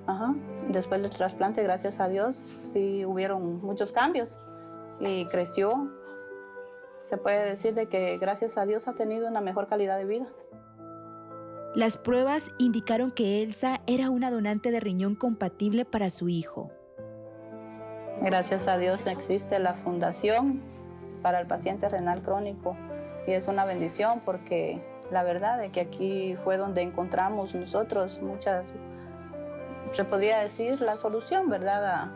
Ajá. Después del trasplante, gracias a Dios, sí hubieron muchos cambios y creció. Se puede decir de que gracias a Dios ha tenido una mejor calidad de vida. Las pruebas indicaron que Elsa era una donante de riñón compatible para su hijo. Gracias a Dios existe la fundación para el paciente renal crónico y es una bendición porque la verdad es que aquí fue donde encontramos nosotros muchas, se podría decir, la solución, ¿verdad?,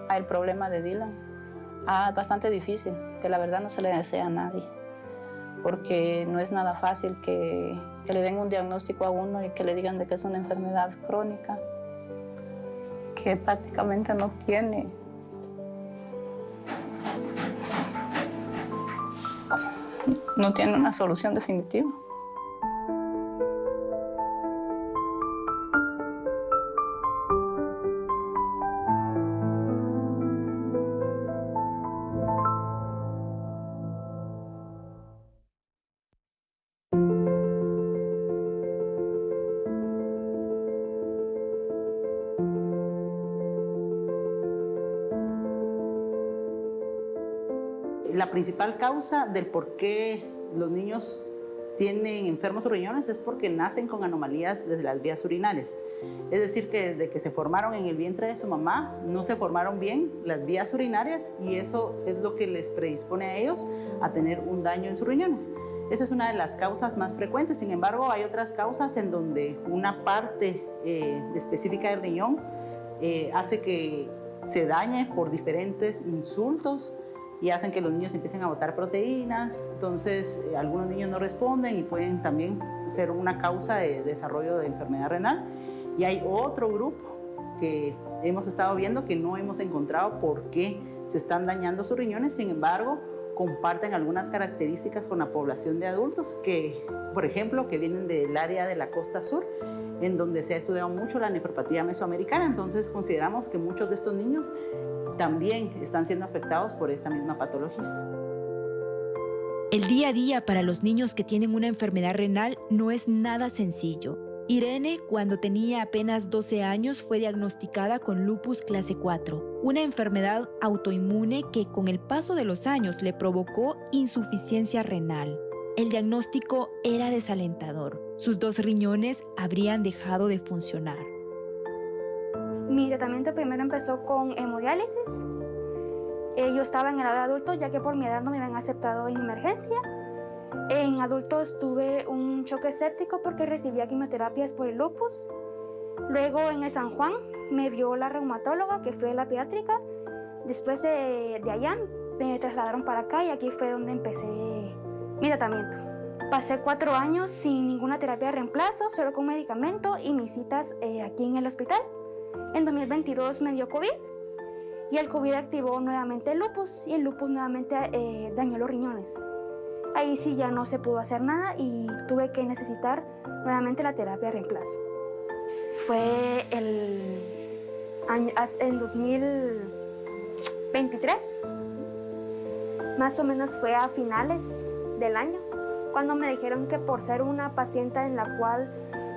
a el problema de Dylan. Bastante difícil, que la verdad no se le desea a nadie, porque no es nada fácil que le den un diagnóstico a uno y que le digan de que es una enfermedad crónica, que prácticamente no tiene una solución definitiva. La principal causa del por qué los niños tienen enfermos sus riñones es porque nacen con anomalías desde las vías urinarias. Es decir, que desde que se formaron en el vientre de su mamá no se formaron bien las vías urinarias y eso es lo que les predispone a ellos a tener un daño en sus riñones. Esa es una de las causas más frecuentes. Sin embargo, hay otras causas en donde una parte específica del riñón hace que se dañe por diferentes insultos y hacen que los niños empiecen a botar proteínas. Entonces, algunos niños no responden y pueden también ser una causa de desarrollo de enfermedad renal. Y hay otro grupo que hemos estado viendo que no hemos encontrado por qué se están dañando sus riñones. Sin embargo, comparten algunas características con la población de adultos que, por ejemplo, que vienen del área de la costa sur, en donde se ha estudiado mucho la nefropatía mesoamericana. Entonces, consideramos que muchos de estos niños también están siendo afectados por esta misma patología. El día a día para los niños que tienen una enfermedad renal no es nada sencillo. Irene, cuando tenía apenas 12 años, fue diagnosticada con lupus clase 4, una enfermedad autoinmune que con el paso de los años le provocó insuficiencia renal. El diagnóstico era desalentador. Sus 2 riñones habrían dejado de funcionar. Mi tratamiento primero empezó con hemodiálisis. Yo estaba en el lado de adultos ya que por mi edad no me habían aceptado en emergencia. En adultos tuve un choque séptico porque recibía quimioterapias por el lupus. Luego en el San Juan me vio la reumatóloga, que fue la pediátrica. Después de allá me trasladaron para acá y aquí fue donde empecé mi tratamiento. Pasé 4 años sin ninguna terapia de reemplazo, solo con medicamento y mis citas aquí en el hospital. En 2022 me dio COVID y el COVID activó nuevamente el lupus y el lupus nuevamente dañó los riñones. Ahí sí ya no se pudo hacer nada y tuve que necesitar nuevamente la terapia de reemplazo. Fue en 2023, más o menos fue a finales del año, cuando me dijeron que por ser una paciente en la cual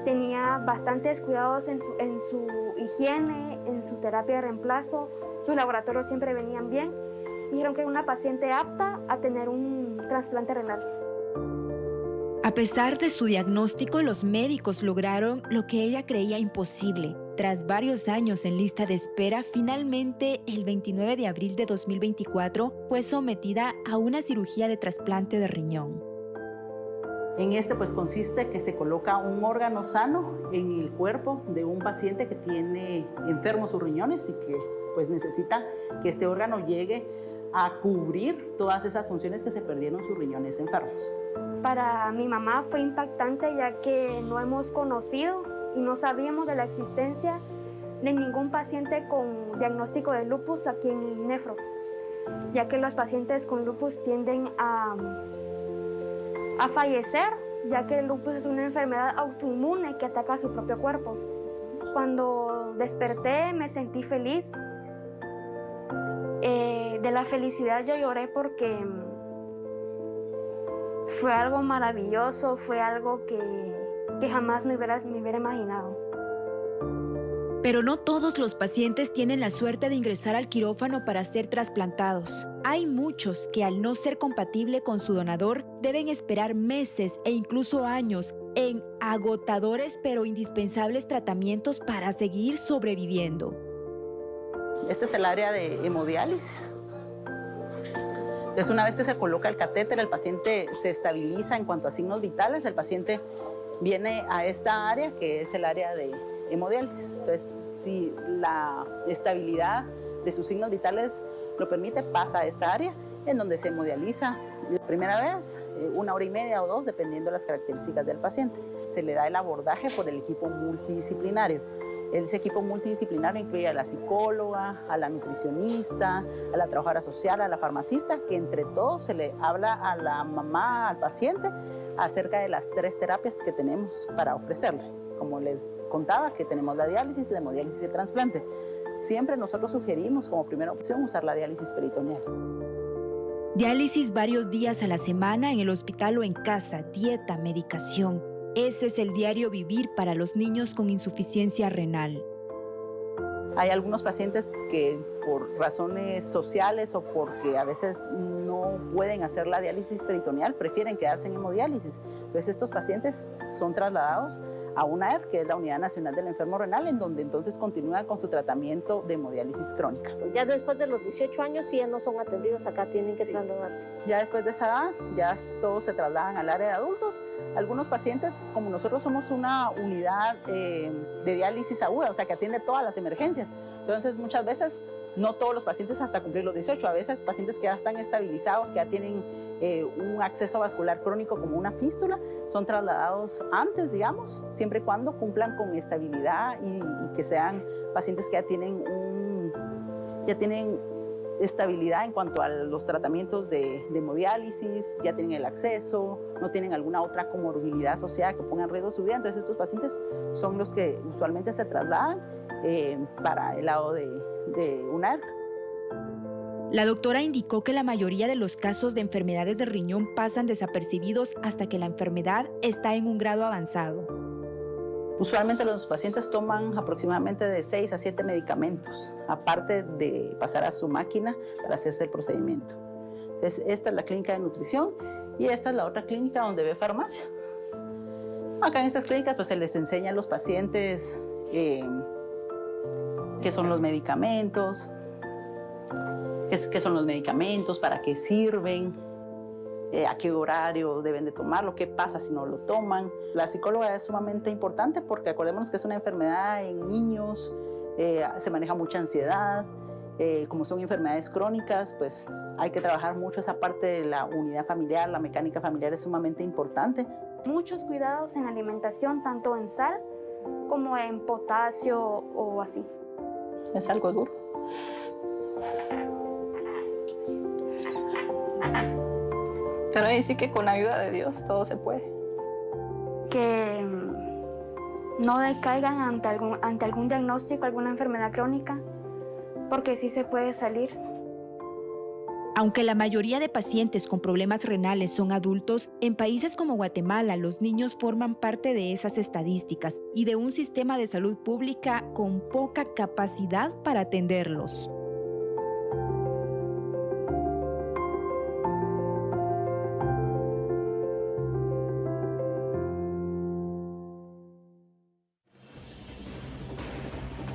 tenía bastantes cuidados en su higiene, en su terapia de reemplazo, sus laboratorios siempre venían bien, me dijeron que era una paciente apta a tener un trasplante renal. A pesar de su diagnóstico, los médicos lograron lo que ella creía imposible. Tras varios años en lista de espera, finalmente, el 29 de abril de 2024, fue sometida a una cirugía de trasplante de riñón. En este pues consiste que se coloca un órgano sano en el cuerpo de un paciente que tiene enfermos sus riñones y que pues necesita que este órgano llegue a cubrir todas esas funciones que se perdieron sus riñones enfermos. Para mi mamá fue impactante ya que no hemos conocido y no sabíamos de la existencia de ningún paciente con diagnóstico de lupus aquí en Nefro, ya que los pacientes con lupus tienden a fallecer, ya que el lupus es una enfermedad autoinmune que ataca a su propio cuerpo. Cuando desperté me sentí feliz. De la felicidad yo lloré porque fue algo maravilloso, fue algo que jamás me hubiera imaginado. Pero no todos los pacientes tienen la suerte de ingresar al quirófano para ser trasplantados. Hay muchos que, al no ser compatible con su donador, deben esperar meses e incluso años en agotadores pero indispensables tratamientos para seguir sobreviviendo. Este es el área de hemodiálisis. Entonces, una vez que se coloca el catéter, el paciente se estabiliza en cuanto a signos vitales. El paciente viene a esta área, que es el área de hemodiálisis. Entonces, si la estabilidad de sus signos vitales lo permite, pasa a esta área en donde se hemodializa la primera vez, 1 hora y media o 2, dependiendo de las características del paciente. Se le da el abordaje por el equipo multidisciplinario. Ese equipo multidisciplinario incluye a la psicóloga, a la nutricionista, a la trabajadora social, a la farmacista, que entre todos se le habla a la mamá, al paciente, acerca de las 3 terapias que tenemos para ofrecerle. Como les contaba, que tenemos la diálisis, la hemodiálisis y el trasplante. Siempre nosotros sugerimos como primera opción usar la diálisis peritoneal. Diálisis varios días a la semana en el hospital o en casa, dieta, medicación. Ese es el diario vivir para los niños con insuficiencia renal. Hay algunos pacientes que por razones sociales o porque a veces no pueden hacer la diálisis peritoneal, prefieren quedarse en hemodiálisis. Entonces estos pacientes son trasladados a UNAER, que es la Unidad Nacional del Enfermo Renal, en donde entonces continúan con su tratamiento de hemodiálisis crónica. Ya después de los 18 años, si ya no son atendidos acá, tienen que trasladarse. Ya después de esa edad, ya todos se trasladan al área de adultos. Algunos pacientes, como nosotros somos una unidad de diálisis aguda, o sea que atiende todas las emergencias, entonces muchas veces no todos los pacientes hasta cumplir los 18, a veces pacientes que ya están estabilizados, que ya tienen un acceso vascular crónico como una fístula, son trasladados antes, digamos, siempre y cuando cumplan con estabilidad y que sean pacientes que ya tienen estabilidad en cuanto a los tratamientos de hemodiálisis, ya tienen el acceso, no tienen alguna otra comorbilidad asociada que ponga en riesgo su vida. Entonces estos pacientes son los que usualmente se trasladan para el lado de UNAER. La doctora indicó que la mayoría de los casos de enfermedades de riñón pasan desapercibidos hasta que la enfermedad está en un grado avanzado. Usualmente los pacientes toman aproximadamente de 6 a 7 medicamentos, aparte de pasar a su máquina para hacerse el procedimiento. Entonces, esta es la clínica de nutrición y esta es la otra clínica donde ve farmacia. Acá en estas clínicas pues, se les enseña a los pacientes qué son los medicamentos, qué son los medicamentos, para qué sirven, a qué horario deben de tomarlo, qué pasa si no lo toman. La psicóloga es sumamente importante porque acordémonos que es una enfermedad en niños, se maneja mucha ansiedad, como son enfermedades crónicas, pues hay que trabajar mucho esa parte de la unidad familiar, la mecánica familiar es sumamente importante. Muchos cuidados en la alimentación, tanto en sal como en potasio o así. Es algo duro. Pero ahí sí que con ayuda de Dios todo se puede. Que no decaigan ante algún diagnóstico, alguna enfermedad crónica, porque sí se puede salir. Aunque la mayoría de pacientes con problemas renales son adultos, en países como Guatemala los niños forman parte de esas estadísticas y de un sistema de salud pública con poca capacidad para atenderlos.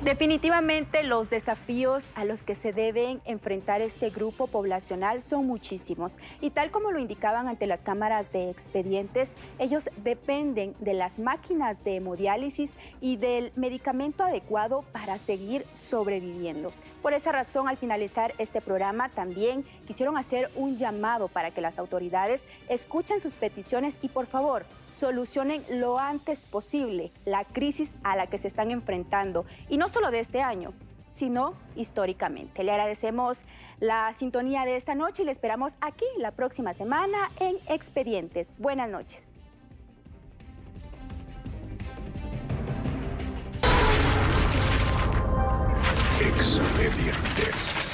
Definitivamente los desafíos a los que se deben enfrentar este grupo poblacional son muchísimos y tal como lo indicaban ante las cámaras de expedientes, ellos dependen de las máquinas de hemodiálisis y del medicamento adecuado para seguir sobreviviendo. Por esa razón, al finalizar este programa, también quisieron hacer un llamado para que las autoridades escuchen sus peticiones y, por favor, solucionen lo antes posible la crisis a la que se están enfrentando, y no solo de este año, sino históricamente. Le agradecemos la sintonía de esta noche y le esperamos aquí la próxima semana en Expedientes. Buenas noches. Expedientes.